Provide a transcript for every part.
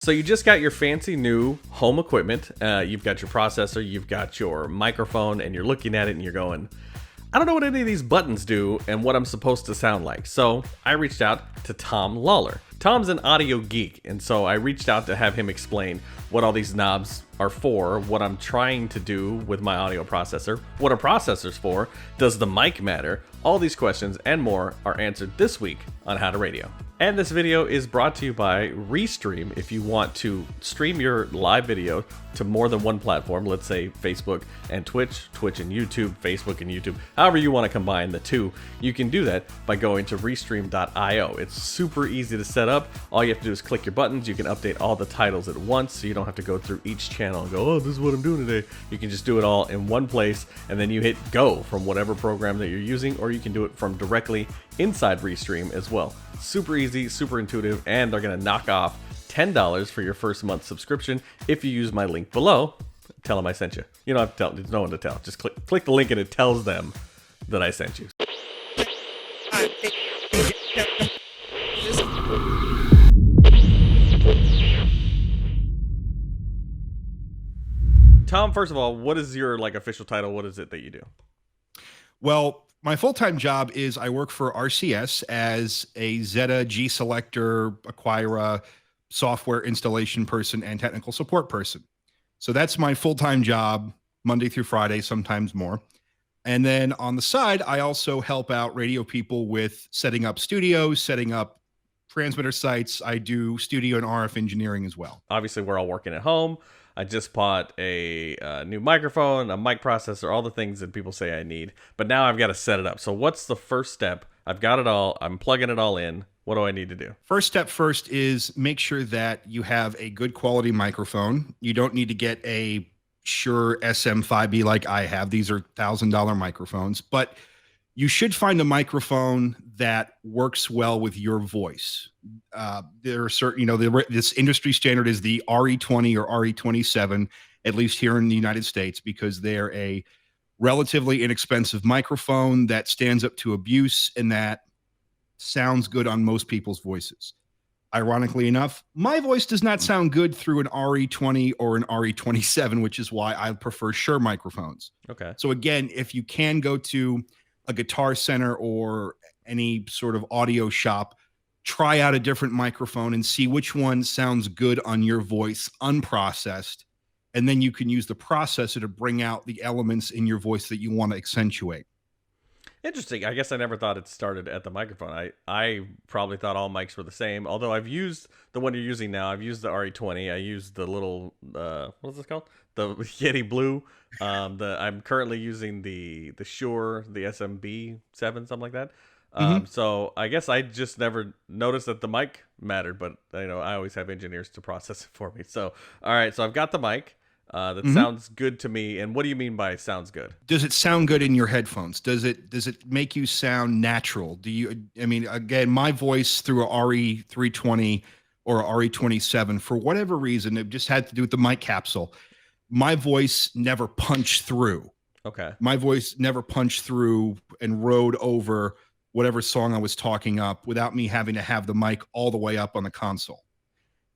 So you just got your fancy new home equipment. You've got your processor, you've got your microphone, and you're looking at it and you're going, I don't know what any of these buttons do and what I'm supposed to sound like. So I reached out to Tom Lawler. Tom's an audio geek, and so I reached out to have him explain what all these knobs are for, what I'm trying to do with my audio processor, what a processor's for, does the mic matter? All these questions and more are answered this week on How to Radio. And this video is brought to you by Restream. If you want to stream your live video to more than one platform, let's say Facebook and Twitch, Twitch and YouTube, Facebook and YouTube, however you want to combine the two, you can do that by going to restream.io. It's super easy to set up. All you have to do is click your buttons. You can update all the titles at once, so you don't have to go through each channel and go, oh, this is what I'm doing today. You can just do it all in one place, and then you hit go from whatever program that you're using, or you can do it from directly inside Restream as well. Super easy, super intuitive, and they're going to knock off $10 for your first month subscription if you use my link below. Tell them I sent you. You don't have to tell. There's no one to tell. Just click the link and it tells them that I sent you. Tom, first of all, what is your official title? What is it that you do? Well, my full-time job is I work for RCS as a Zeta G Selector acquirer, software installation person, and technical support person. So that's my full-time job, Monday through Friday, sometimes more. And then on the side, I also help out radio people with setting up studios, setting up transmitter sites. I do studio and RF engineering as well. Obviously, we're all working at home. I just bought a new microphone, a mic processor, all the things that people say I need. But now I've got to set it up. So what's the first step? I've got it all. I'm plugging it all in. What do I need to do? First step first is make sure that you have a good quality microphone. You don't need to get a Shure SM5B like I have. These are $1,000 microphones. But you should find a microphone that works well with your voice. There are certain, this industry standard is the RE20 or RE27, at least here in the United States, because they're a relatively inexpensive microphone that stands up to abuse and that sounds good on most people's voices. Ironically enough, my voice does not sound good through an RE20 or an RE27, which is why I prefer Shure microphones. Okay. So again, if you can go to a Guitar Center or any sort of audio shop, try out a different microphone and see which one sounds good on your voice unprocessed. And then you can use the processor to bring out the elements in your voice that you want to accentuate. Interesting. I guess I never thought it started at the microphone. I probably thought all mics were the same. Although I've used the one you're using now. I've used the RE20. I used the little what is this called? The Yeti Blue. I'm currently using the Shure, the SMB7, something like that. So I guess I just never noticed that the mic mattered, but I always have engineers to process it for me. So all right, so I've got the mic. That sounds good to me. And what do you mean by sounds good? Does it sound good in your headphones? Does it make you sound natural? Again, my voice through a RE320 or a RE27, for whatever reason, it just had to do with the mic capsule. My voice never punched through. Okay. My voice never punched through and rode over whatever song I was talking up without me having to have the mic all the way up on the console.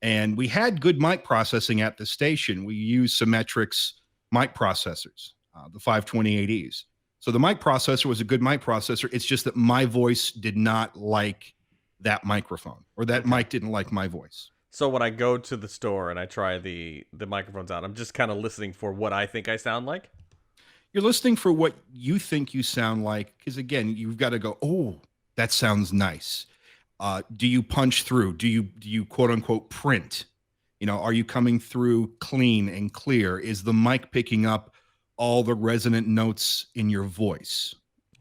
And we had good mic processing at the station. We used Symmetrix mic processors, the 528Es. So the mic processor was a good mic processor. It's just that my voice did not like that microphone, or that mic didn't like my voice. So when I go to the store and I try the microphones out, I'm just kind of listening for what I think I sound like? You're listening for what you think you sound like, because again, you've got to go, oh, that sounds nice. Do you punch through? Do you quote unquote print? Are you coming through clean and clear? Is the mic picking up all the resonant notes in your voice?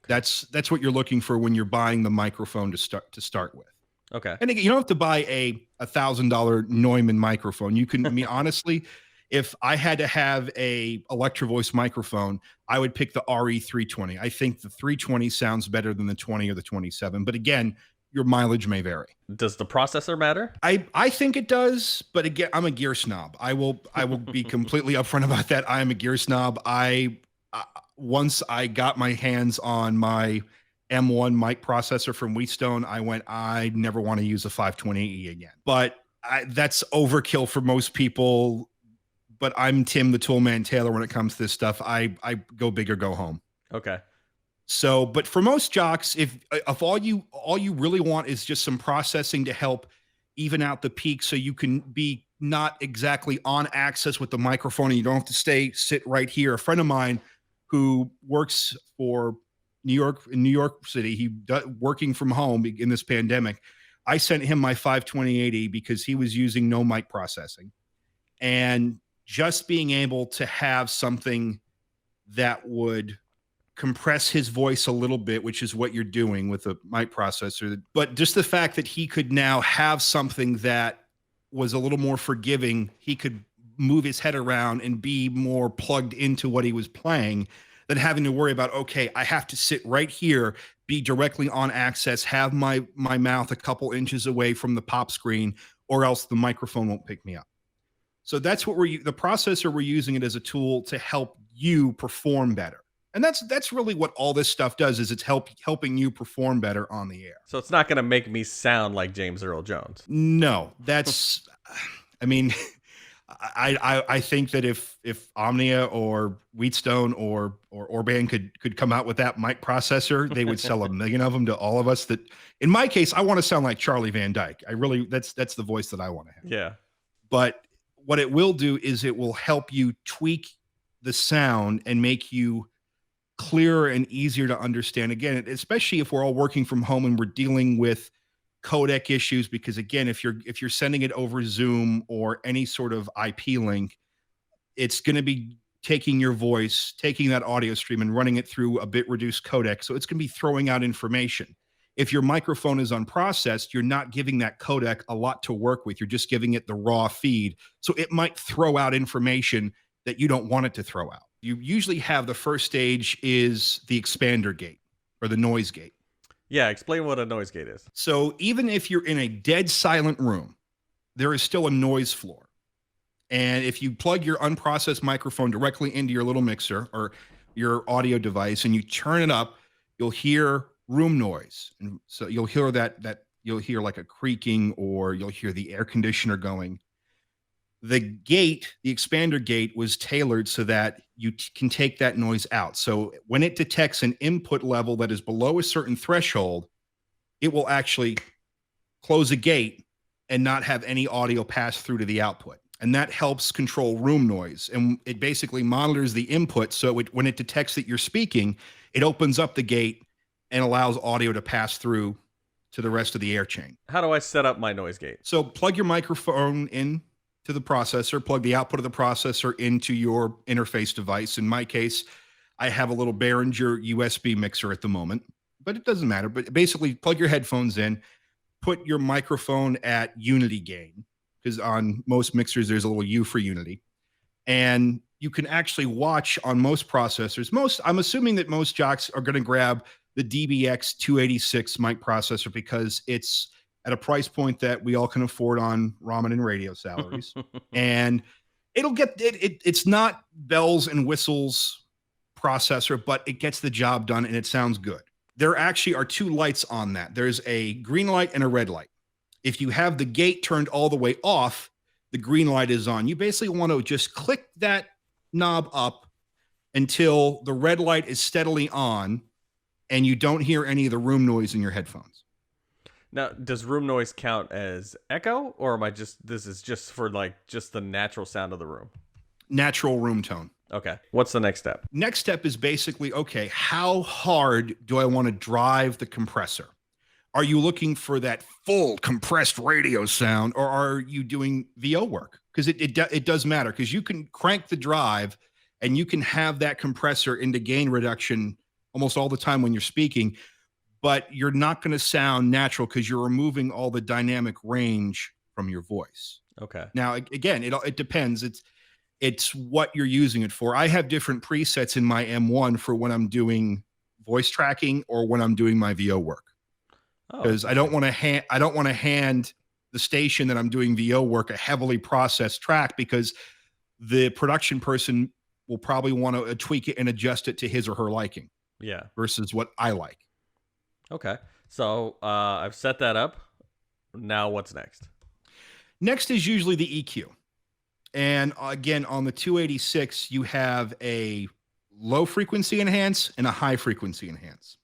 That's what you're looking for when you're buying the microphone to start with. Okay. And again, you don't have to buy a $1,000 Neumann microphone. You can, honestly, if I had to have a Electro Voice microphone, I would pick the RE320. I think the 320 sounds better than the 20 or the 27. But again, your mileage may vary. Does the processor matter? I think it does, but again, I'm a gear snob. I will be completely upfront about that. I am a gear snob. Once I got my hands on my M1 mic processor from Wheatstone, I never want to use a 520E again. But That's overkill for most people, but I'm Tim the Toolman Taylor when it comes to this stuff. I go big or go home. Okay. So, but for most jocks, if all you really want is just some processing to help even out the peak, so you can be not exactly on axis with the microphone, and you don't have to sit right here. A friend of mine who works for New York City, working from home in this pandemic. I sent him my 52080 because he was using no mic processing, and just being able to have something that would compress his voice a little bit, which is what you're doing with a mic processor. But just the fact that he could now have something that was a little more forgiving, he could move his head around and be more plugged into what he was playing than having to worry about, okay, I have to sit right here, be directly on access, have my mouth a couple inches away from the pop screen, or else the microphone won't pick me up. So that's what the processor, we're using it as a tool to help you perform better. And that's really what all this stuff does, is it's helping you perform better on the air. So it's not going to make me sound like James Earl Jones. No, that's I mean, I think that if Omnia or Wheatstone or Orban could come out with that mic processor, they would sell a million of them to all of us. That, in my case, I want to sound like Charlie Van Dyke. That's the voice that I want to have. Yeah. But what it will do is it will help you tweak the sound and make you clearer and easier to understand. Again, especially if we're all working from home and we're dealing with codec issues, because again, if you're sending it over Zoom or any sort of IP link, it's going to be taking your voice, taking that audio stream and running it through a bit reduced codec. So it's going to be throwing out information. If your microphone is unprocessed, you're not giving that codec a lot to work with. You're just giving it the raw feed. So it might throw out information that you don't want it to throw out. You usually have the first stage is the expander gate or the noise gate. Yeah, explain what a noise gate is. So even if you're in a dead silent room, there is still a noise floor. And if you plug your unprocessed microphone directly into your little mixer or your audio device and you turn it up, you'll hear room noise. And so you'll hear that you'll hear like a creaking, or you'll hear the air conditioner going. The gate, the expander gate, was tailored so that you can take that noise out. So when it detects an input level that is below a certain threshold, it will actually close a gate and not have any audio pass through to the output. And that helps control room noise. And it basically monitors the input. So when it detects that you're speaking, it opens up the gate and allows audio to pass through to the rest of the air chain. How do I set up my noise gate? So plug your microphone in to the processor, plug the output of the processor into your interface device. In my case, I have a little Behringer USB mixer at the moment, but it doesn't matter. But basically, plug your headphones in, put your microphone at unity gain, because on most mixers, there's a little U for unity. And you can actually watch on most processors. I'm assuming that most jocks are going to grab the DBX 286 mic processor because it's at a price point that we all can afford on ramen and radio salaries. And it'll get it's not bells and whistles processor, but it gets the job done and it sounds good. There actually are two lights on that. There's a green light and a red light. If you have the gate turned all the way off, the green light is on. You basically want to just click that knob up until the red light is steadily on and you don't hear any of the room noise in your headphones. Now, does room noise count as echo, or this is just for just the natural sound of the room? Natural room tone. Okay. What's the next step? Next step is basically, okay, how hard do I want to drive the compressor? Are you looking for that full compressed radio sound, or are you doing VO work? Because it does matter, because you can crank the drive and you can have that compressor into gain reduction almost all the time when you're speaking, but you're not going to sound natural because you're removing all the dynamic range from your voice. Okay. Now, again, it depends. It's what you're using it for. I have different presets in my M1 for when I'm doing voice tracking or when I'm doing my VO work. Because I don't want to hand the station that I'm doing VO work a heavily processed track, because the production person will probably want to tweak it and adjust it to his or her liking. Yeah. Versus what I like. Okay. So I've set that up. Now what's next? Next is usually the EQ. And again, on the 286, you have a low frequency enhance and a high frequency enhance.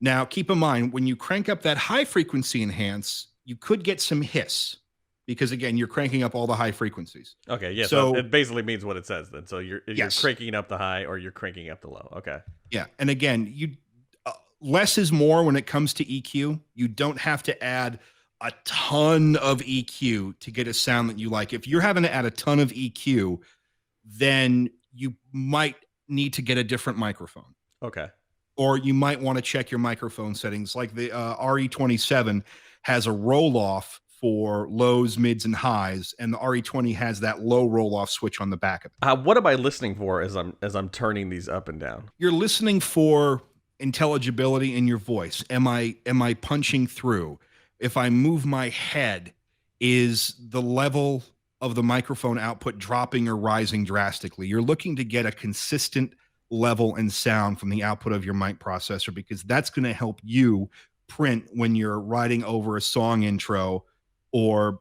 Now, keep in mind, when you crank up that high frequency enhance, you could get some hiss because, again, you're cranking up all the high frequencies. Okay, yeah, so it basically means what it says then. So you're yes. cranking up the high or you're cranking up the low. Okay. Yeah, and again, less is more when it comes to EQ. You don't have to add a ton of EQ to get a sound that you like. If you're having to add a ton of EQ, then you might need to get a different microphone. Okay. Or you might want to check your microphone settings. Like the RE27 has a roll off for lows, mids, and highs, and the RE20 has that low roll off switch on the back of it. What am I listening for as I'm turning these up and down? You're listening for intelligibility in your voice. Am I punching through? If I move my head, is the level of the microphone output dropping or rising drastically? You're looking to get a consistent level and sound from the output of your mic processor, because that's going to help you print when you're writing over a song intro or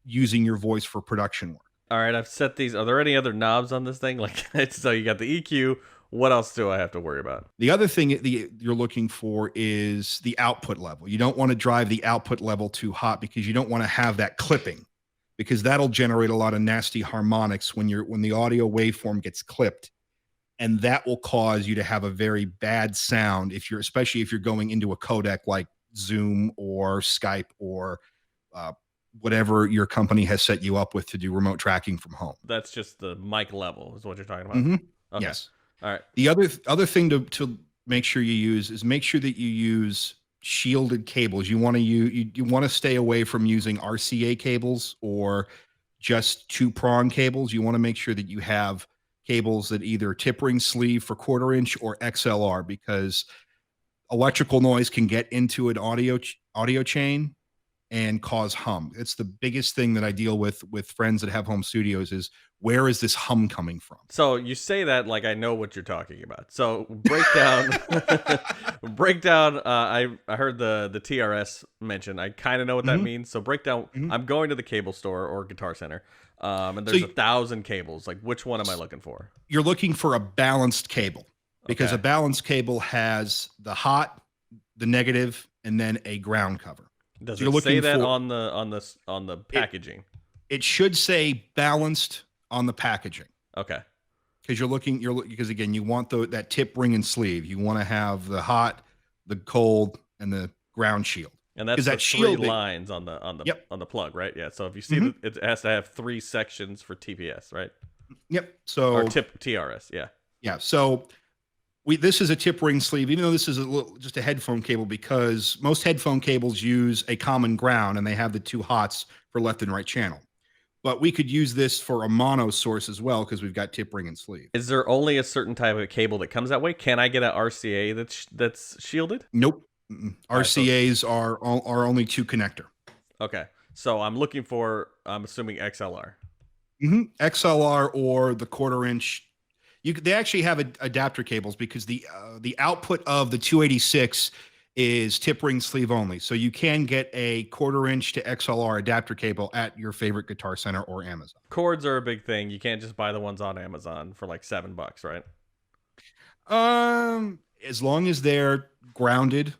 using your voice for production work. All right, I've set these. Are there any other knobs on this thing? Like, so you got the EQ. What else do I have to worry about? The other thing you're looking for is the output level. You don't want to drive the output level too hot because you don't want to have that clipping, because that'll generate a lot of nasty harmonics when the audio waveform gets clipped, and that will cause you to have a very bad sound especially if you're going into a codec like Zoom or Skype or whatever your company has set you up with to do remote tracking from home. That's just the mic level is what you're talking about? Mm-hmm. Okay. Yes. All right. The other thing to make sure you use is make sure that you use shielded cables. You want to stay away from using RCA cables or just 2-prong cables. You want to make sure that you have cables that either tip ring sleeve for 1/4 inch or XLR, because electrical noise can get into an audio chain and cause hum. It's the biggest thing that I deal with friends that have home studios is, where is this hum coming from? So you say that like I know what you're talking about. So breakdown. I heard the TRS mentioned. I kind of know what that means. So breakdown. Mm-hmm. I'm going to the cable store or Guitar Center, and there's 1,000 cables. Like, which one am I looking for? You're looking for a balanced cable, because a balanced cable has the hot, the negative, and then a ground cover. Does it say that on the packaging? It should say balanced on the packaging. Okay. Because because again, you want that tip, ring, and sleeve. You want to have the hot, the cold, and the ground shield. And that's the three lines on the plug, right? Yeah. So if you see that it has to have 3 sections for TPS, right? Yep. So or TRS, yeah. Yeah. So this is a tip ring sleeve, even though this is just a headphone cable, because most headphone cables use a common ground and they have the 2 hots for left and right channel. But we could use this for a mono source as well, because we've got tip, ring, and sleeve. Is there only a certain type of cable that comes that way? Can I get an RCA that's shielded? Nope. RCAs are only 2 connector. Okay. So I'm looking for, I'm assuming XLR. XLR or the 1/4 inch. They actually have adapter cables, because the output of the 286 is tip, ring, sleeve only. So you can get a 1/4 inch to XLR adapter cable at your favorite Guitar Center or Amazon. Cords are a big thing. You can't just buy the ones on Amazon for like $7, right? As long as they're grounded,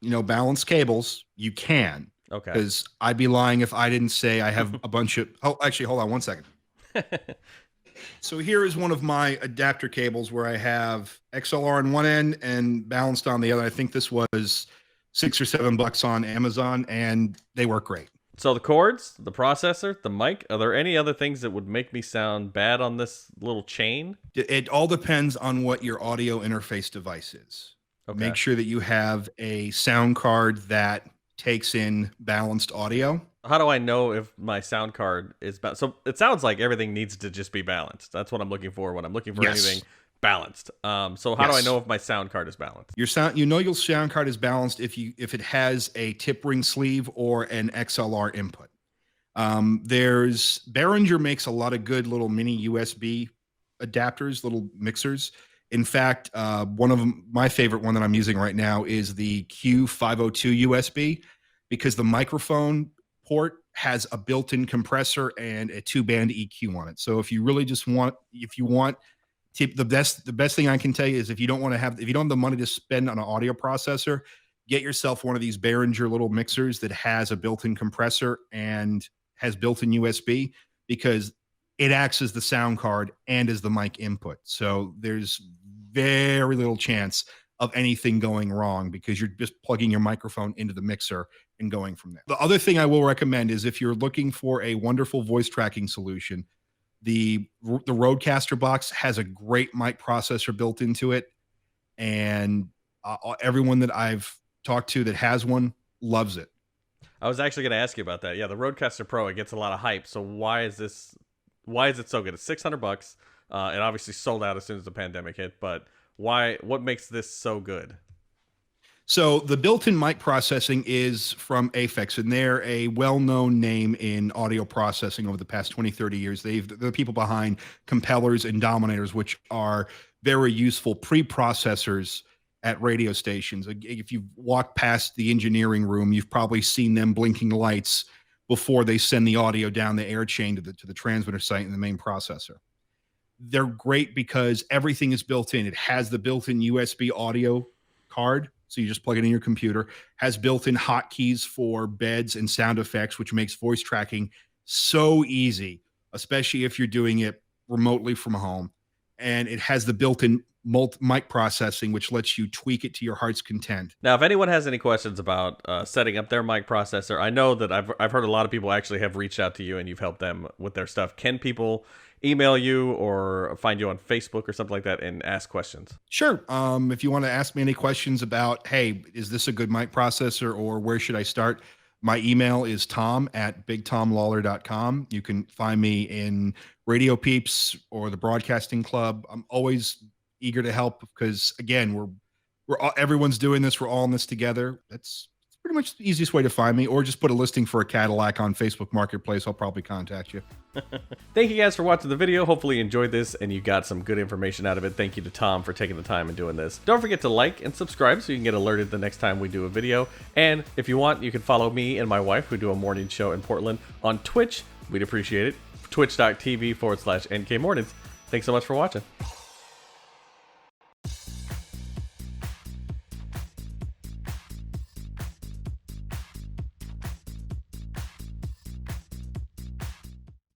balanced cables, you can. Okay. Because I'd be lying if I didn't say I have a bunch of. Oh, actually, hold on one second. So here is one of my adapter cables where I have XLR on one end and balanced on the other. I think this was $6 or $7 on Amazon, and they work great. So the cords, the processor, the mic, are there any other things that would make me sound bad on this little chain? It all depends on what your audio interface device is. Okay. Make sure that you have a sound card that takes in balanced audio. How do I know if my sound card is balanced? So it sounds like everything needs to just be balanced. That's what I'm looking for when I'm looking for anything balanced. So how do I know if my sound card is balanced? Your sound card is balanced if it has a tip, ring, sleeve or an XLR input. Behringer makes a lot of good little mini USB adapters, little mixers. In fact, one of them, my favorite one that I'm using right now, is the Q502 USB, because the microphone port has a built-in compressor and a 2-band EQ on it. So if you really just want, if you want the best thing I can tell you is if you don't have the money to spend on an audio processor, get yourself one of these Behringer little mixers that has a built-in compressor and has built-in USB, because it acts as the sound card and as the mic input. So there's very little chance of anything going wrong because you're just plugging your microphone into the mixer and going from there. The other thing I will recommend is if you're looking for a wonderful voice tracking solution, the Rodecaster box has a great mic processor built into it, and everyone that I've talked to that has one loves it. I was actually going to ask you about that. Yeah, the Rodecaster Pro, it gets a lot of hype. So why is it so good? It's $600. It obviously sold out as soon as the pandemic hit, but why? What makes this so good? So the built-in mic processing is from Aphex, and they're a well-known name in audio processing over the past 20, 30 years. They're the people behind compellers and dominators, which are very useful preprocessors at radio stations. If you've walked past the engineering room, you've probably seen them blinking lights before they send the audio down the air chain to the transmitter site and the main processor. They're great because everything is built in. It has the built-in USB audio card, so you just plug it in your computer, has built-in hotkeys for beds and sound effects, which makes voice tracking so easy, especially if you're doing it remotely from home. And it has the built-in mic processing, which lets you tweak it to your heart's content. Now, if anyone has any questions about setting up their mic processor, I know that I've heard a lot of people actually have reached out to you and you've helped them with their stuff. Can people email you or find you on Facebook or something like that and ask questions? Sure. If you want to ask me any questions about, hey, is this a good mic processor or where should I start? My email is tom@bigtomlawler.com. You can find me in Radio Peeps or the Broadcasting Club. I'm always eager to help because, again, everyone's doing this. We're all in this together. That's pretty much the easiest way to find me, or just put a listing for a Cadillac on Facebook Marketplace. I'll probably contact you. Thank you guys for watching the video. Hopefully you enjoyed this and you got some good information out of it. Thank you to Tom for taking the time and doing this. Don't forget to like and subscribe so you can get alerted the next time we do a video. And if you want, you can follow me and my wife, who do a morning show in Portland, on Twitch. We'd appreciate it. Twitch.tv/NK Mornings. Thanks so much for watching.